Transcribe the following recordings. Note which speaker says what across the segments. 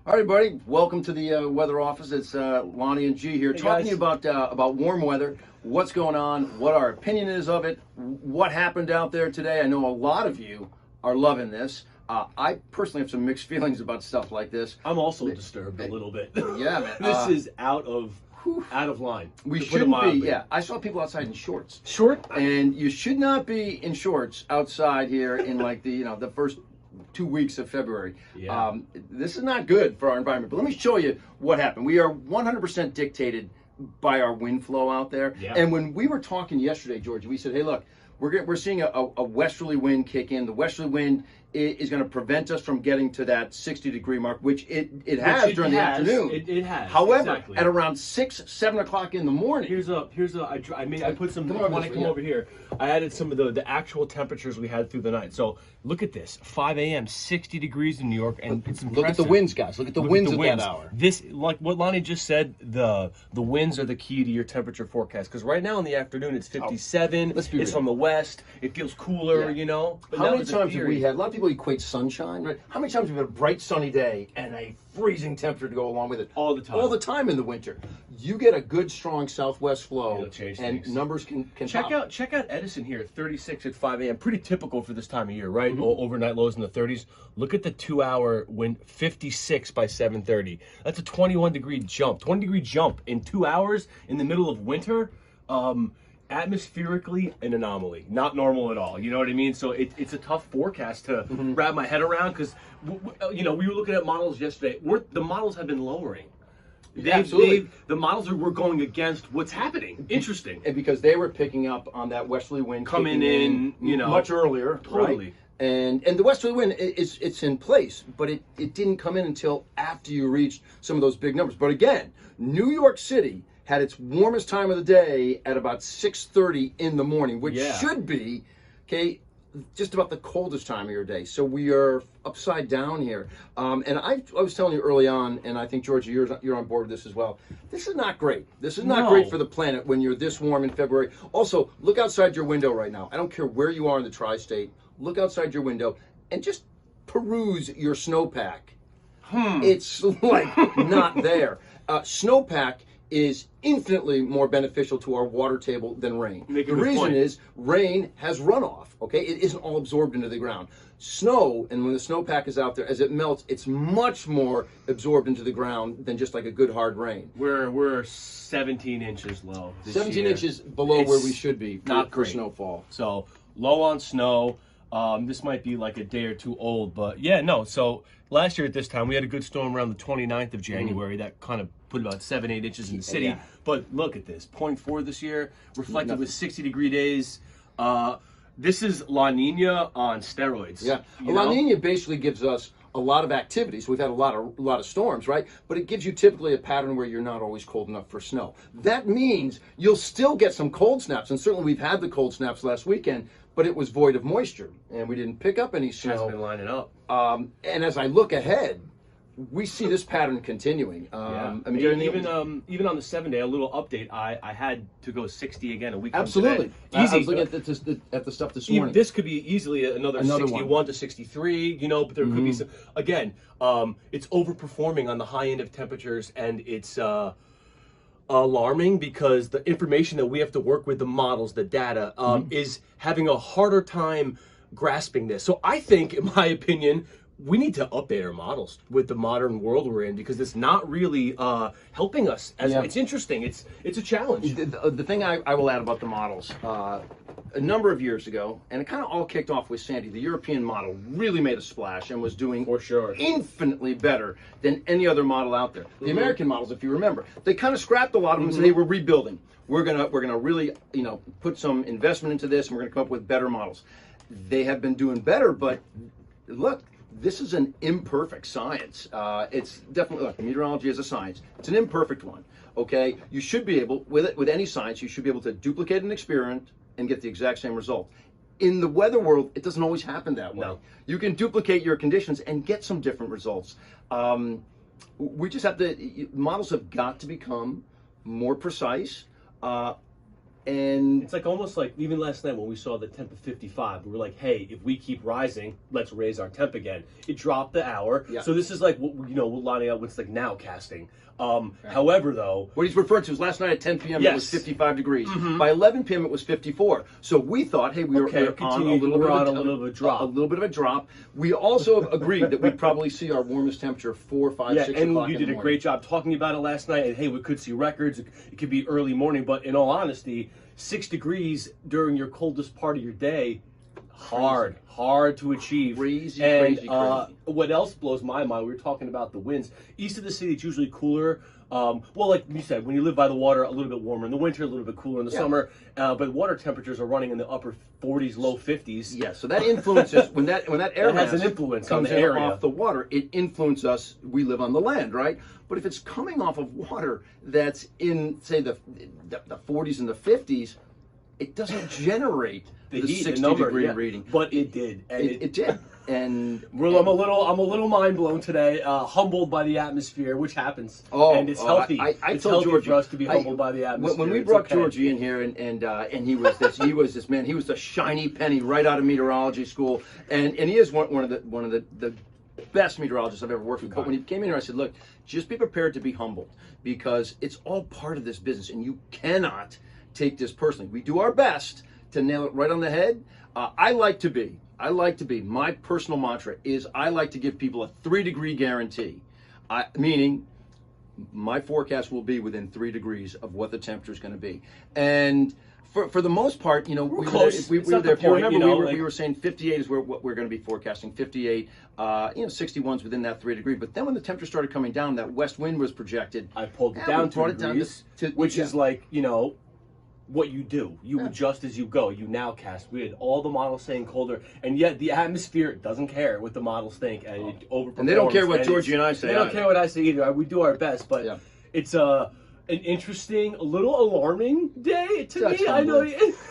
Speaker 1: All right, buddy. Welcome to the weather office. It's Lonnie and G here, talking to you about warm weather, what's going on, what our opinion is of it, what happened out there today. I know a lot of you are loving this. I personally have some mixed feelings about stuff like this.
Speaker 2: I'm also disturbed a little bit.
Speaker 1: Yeah, man.
Speaker 2: This is out of line.
Speaker 1: We shouldn't be. Yeah, I saw people outside in shorts. And you should not be in shorts outside here in like the first 2 weeks of February.
Speaker 2: Yeah.
Speaker 1: This is not good for our environment. But let me show you what happened. We are 100% dictated by our wind flow out there.
Speaker 2: Yeah.
Speaker 1: And when we were talking yesterday, George, we said, hey, look, we're seeing a westerly wind kick in. The westerly wind is going to prevent us from getting to that 60-degree mark, which it has during the afternoon.
Speaker 2: It has.
Speaker 1: However,
Speaker 2: exactly.
Speaker 1: At around 6, 7 o'clock in the morning.
Speaker 2: I put some, when I come over here, I added some of the actual temperatures we had through the night. So look at this, 5 a.m., 60 degrees in New York, and it's impressive.
Speaker 1: Look at the winds, guys. Look at the winds at that hour.
Speaker 2: This, like what Lonnie just said, the winds are the key to your temperature forecast. Because right now in the afternoon, it's 57.
Speaker 1: Let's be
Speaker 2: it's
Speaker 1: real.
Speaker 2: from the west. It feels cooler, you know. But
Speaker 1: how many times have we had, a lot of people equate sunshine, right? How many times have we had a bright sunny day and a freezing temperature to go along with it?
Speaker 2: All the time.
Speaker 1: All the time in the winter. You get a good, strong southwest flow,
Speaker 2: It'll change
Speaker 1: and
Speaker 2: things.
Speaker 1: numbers can
Speaker 2: check out Edison here at 36 at 5 a.m. Pretty typical for this time of year, right? Overnight lows in the 30s. Look at the 2-hour wind, 56 by 7:30. That's a 21-degree jump. 20-degree jump in 2 hours in the middle of winter. Atmospherically, an anomaly, not normal at all. You know what I mean? So it's a tough forecast to wrap my head around because we were looking at models yesterday. The models have been lowering.
Speaker 1: Absolutely.
Speaker 2: The models were going against what's happening. Interesting.
Speaker 1: And because they were picking up on that westerly wind
Speaker 2: coming in,
Speaker 1: much earlier.
Speaker 2: Totally.
Speaker 1: Right? And the westerly wind it's in place, but it didn't come in until after you reached some of those big numbers. But again, New York City had its warmest time of the day at about 6:30 in the morning, which should be, just about the coldest time of your day. So we are upside down here. And I was telling you early on, and I think, Georgia, you're on board with this as well. This is not great. This is not great for the planet when you're this warm in February. Also, look outside your window right now. I don't care where you are in the tri-state. Look outside your window and just peruse your snowpack. It's like not there. Snowpack is infinitely more beneficial to our water table than rain. The reason is rain has runoff, okay? It isn't all absorbed into the ground. Snow, and when the snowpack is out there, as it melts, it's much more absorbed into the ground than just like a good hard rain.
Speaker 2: We're 17 inches low this
Speaker 1: 17
Speaker 2: year.
Speaker 1: inches below where we should be for snowfall.
Speaker 2: So low on snow. This might be like a day or two old, but yeah, no. So last year at this time, we had a good storm around the 29th of January that kind of put about 7-8 inches in the city.
Speaker 1: Yeah.
Speaker 2: But look at this, 0.4 this year, reflected with 60-degree days. This is La Nina on steroids.
Speaker 1: Yeah, La Nina basically gives us a lot of activity. So we've had a lot of storms, right? But it gives you typically a pattern where you're not always cold enough for snow. That means you'll still get some cold snaps, and certainly we've had the cold snaps last weekend, but it was void of moisture, and we didn't pick up any snow.
Speaker 2: It hasn't been lining up.
Speaker 1: And as I look ahead, we see this pattern continuing.
Speaker 2: I mean, even on the 7-day, a little update. I had to go 60 again a week.
Speaker 1: Absolutely,
Speaker 2: easy.
Speaker 1: I was looking at the stuff this morning.
Speaker 2: This could be easily another 61
Speaker 1: one.
Speaker 2: to 63. But there could be some. Again, it's overperforming on the high end of temperatures, and it's alarming because the information that we have to work with, the models, the data, is having a harder time grasping this. So I think, in my opinion, we need to update our models with the modern world we're in because it's not really helping us. It's interesting. It's a challenge.
Speaker 1: The thing I will add about the models, a number of years ago, and it kind of all kicked off with Sandy, the European model really made a splash and was doing
Speaker 2: For sure.
Speaker 1: infinitely better than any other model out there. The American models, if you remember, they kind of scrapped a lot of them and said, hey, we're rebuilding. We're gonna really put some investment into this, and we're gonna come up with better models. They have been doing better, but look, this is an imperfect science. It's definitely, look, meteorology is a science. It's an imperfect one, okay? You should be able, with any science, you should be able to duplicate an experiment and get the exact same result. In the weather world, it doesn't always happen that way.
Speaker 2: No.
Speaker 1: You can duplicate your conditions and get some different results. We just have to, models have got to become more precise. And
Speaker 2: it's like almost like even last night when we saw the temp of 55, we were like, hey, if we keep rising, let's raise our temp again. It dropped the hour. Yeah. So this is like, what Lonnie, what's like now casting. However, though,
Speaker 1: what he's referring to is last night at 10 p.m.
Speaker 2: Yes.
Speaker 1: It was 55 degrees. By 11 p.m. it was 54. So we thought, hey, we were on a little bit of a drop. A little bit of a drop. We also agreed that we'd probably see our warmest temperature 4, 5, 6 o'clock in the morning.
Speaker 2: And you did a great job talking about it last night. And hey, we could see records. It could be early morning, but in all honesty, 6 degrees during your coldest part of your day, hard to achieve.
Speaker 1: Crazy.
Speaker 2: What else blows my mind, we were talking about the winds. East of the city, it's usually cooler. Well, like you said, when you live by the water, a little bit warmer in the winter, a little bit cooler in the summer. But water temperatures are running in the upper 40s, low 50s.
Speaker 1: Yeah, so that influences when that air
Speaker 2: has an influence on
Speaker 1: comes
Speaker 2: the area.
Speaker 1: off the water. It influences us. We live on the land, right? But if it's coming off of water that's in, say, the 40s and the 50s, it doesn't generate the heat, 60-degree reading.
Speaker 2: But it did. And
Speaker 1: it did. And
Speaker 2: well, I'm a little mind blown today, humbled by the atmosphere, which happens. And it's healthy. It's
Speaker 1: told
Speaker 2: healthy
Speaker 1: Georgie,
Speaker 2: for us to be humbled by the atmosphere.
Speaker 1: When we brought Georgie in here, and he was this man. He was the shiny penny right out of meteorology school, and he is one of the best meteorologists I've ever worked with. But when he came in here, I said, look, just be prepared to be humbled, because it's all part of this business, and you cannot take this personally. We do our best to nail it right on the head. I like to be, my personal mantra is I like to give people a 3-degree guarantee, meaning my forecast will be within 3 degrees of what the temperature is going to be. And for the most part, we were there. If you remember, we were saying 58 is what we're going to be forecasting. 58, 61's within that 3 degree. But then when the temperature started coming down, that west wind was projected.
Speaker 2: I pulled it down 2 degrees, which is like, what you do. You adjust as you go. You nowcast. We had all the models saying colder, and yet the atmosphere doesn't care what the models think, and it overperforms.
Speaker 1: And they don't care what Georgie and I say.
Speaker 2: They don't care what I say either. We do our best, but it's an interesting, a little alarming day to me. I know,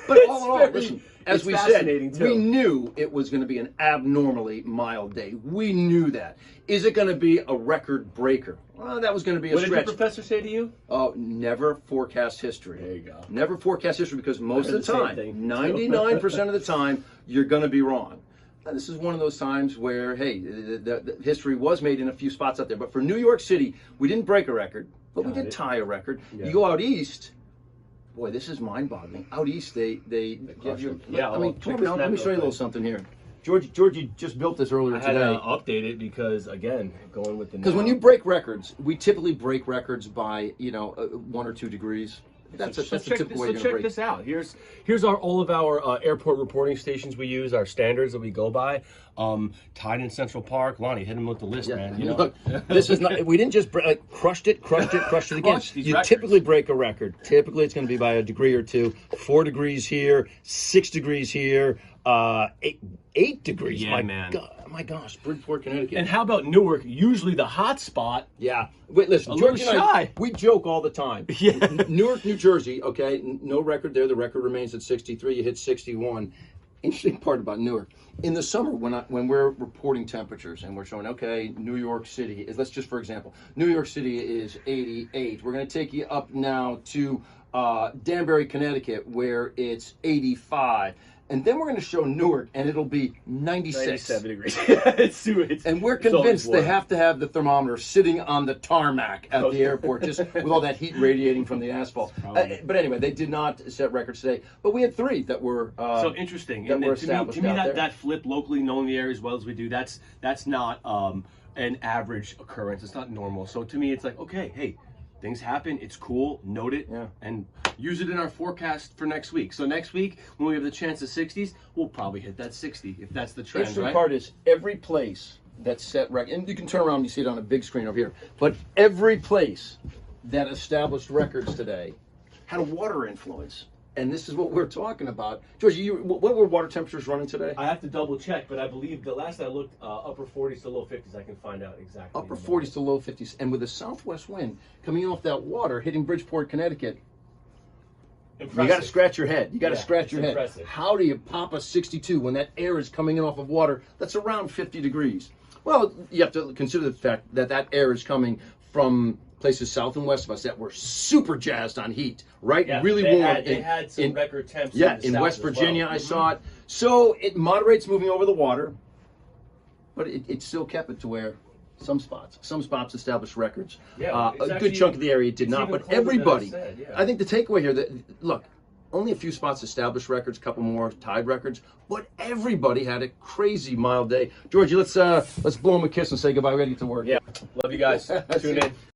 Speaker 1: but all in all, listen. As we said, we knew it was going to be an abnormally mild day. We knew that. Is it going to be a record breaker? Well, that was going to be a stretch.
Speaker 2: What did your professor say to you?
Speaker 1: Oh, never forecast history.
Speaker 2: There you go.
Speaker 1: Never forecast history, because most of the time, 99% of the time, you're going to be wrong. Now, this is one of those times where, hey, the history was made in a few spots out there. But for New York City, we didn't break a record, but we did tie a record. Yeah. You go out east. Boy, this is mind-boggling. Out east, they give you.
Speaker 2: Yeah,
Speaker 1: let me show you a little something here. Georgie just built this earlier today.
Speaker 2: I had to update it because, again, going with the.
Speaker 1: Because when you break records, we typically break records by 1 or 2 degrees. That's a typical way to break.
Speaker 2: So check this out. Here's all of our airport reporting stations we use, our standards that we go by. Tied in Central Park. Lonnie, hit him with the list, man.
Speaker 1: Look, this is not. We didn't just crushed it again. You typically break a record. Typically, it's going to be by a degree or 2. 4 degrees here, 6 degrees here, 8 degrees.
Speaker 2: Yeah, man.
Speaker 1: My gosh, Bridgeport, Connecticut.
Speaker 2: And how about Newark? Usually the hot spot.
Speaker 1: Yeah. Wait, listen, George and I, we joke all the time.
Speaker 2: Yeah.
Speaker 1: Newark, New Jersey, okay, no record there. The record remains at 63. You hit 61. Interesting part about Newark. In the summer, when we're reporting temperatures and we're showing, okay, New York City, let's just, for example, New York City is 88. We're going to take you up now to Danbury, Connecticut, where it's 85. And then we're going to show Newark, and it'll be 96.
Speaker 2: 97 degrees.
Speaker 1: And we're convinced they have to have the thermometer sitting on the tarmac at the airport, just with all that heat radiating from the asphalt. But anyway, they did not set records today. But we had 3 that were
Speaker 2: so interesting.
Speaker 1: That were established.
Speaker 2: To me, that flip locally, knowing the area as well as we do, that's not an average occurrence. It's not normal. So to me, it's like, okay, hey, things happen. It's cool. Note it and use it in our forecast for next week. So next week, when we have the chance of 60s, we'll probably hit that 60 if that's the trend.
Speaker 1: The interesting part is every place that set record, and you can turn around and you see it on a big screen over here. But every place that established records today had a water influence. And this is what we're talking about. Georgie, what were water temperatures running today?
Speaker 2: I have to double check, but I believe the last I looked, upper 40s to low 50s. I can find out exactly.
Speaker 1: Upper 40s to low 50s. And with a southwest wind coming off that water, hitting Bridgeport, Connecticut, impressive. You got to scratch your head. You got to scratch your head. How do you pop a 62 when that air is coming in off of water that's around 50 degrees? Well, you have to consider the fact that that air is coming from places south and west of us that were super jazzed on heat, right?
Speaker 2: Yeah,
Speaker 1: Really
Speaker 2: they
Speaker 1: warm.
Speaker 2: They had some record temps.
Speaker 1: Yeah,
Speaker 2: in, the
Speaker 1: in
Speaker 2: South
Speaker 1: West
Speaker 2: as
Speaker 1: Virginia,
Speaker 2: well.
Speaker 1: I saw it. So it moderates moving over the water, but it still kept it to where some spots established records.
Speaker 2: Yeah,
Speaker 1: a
Speaker 2: actually,
Speaker 1: good chunk of the area did not,
Speaker 2: even
Speaker 1: but
Speaker 2: colder than I
Speaker 1: everybody.
Speaker 2: said, yeah.
Speaker 1: I think the takeaway here that look, only a few spots established records, a couple more tied records, but everybody had a crazy mild day. Georgie, let's blow him a kiss and say goodbye. We gotta get to work.
Speaker 2: Yeah, love you guys. Tune in.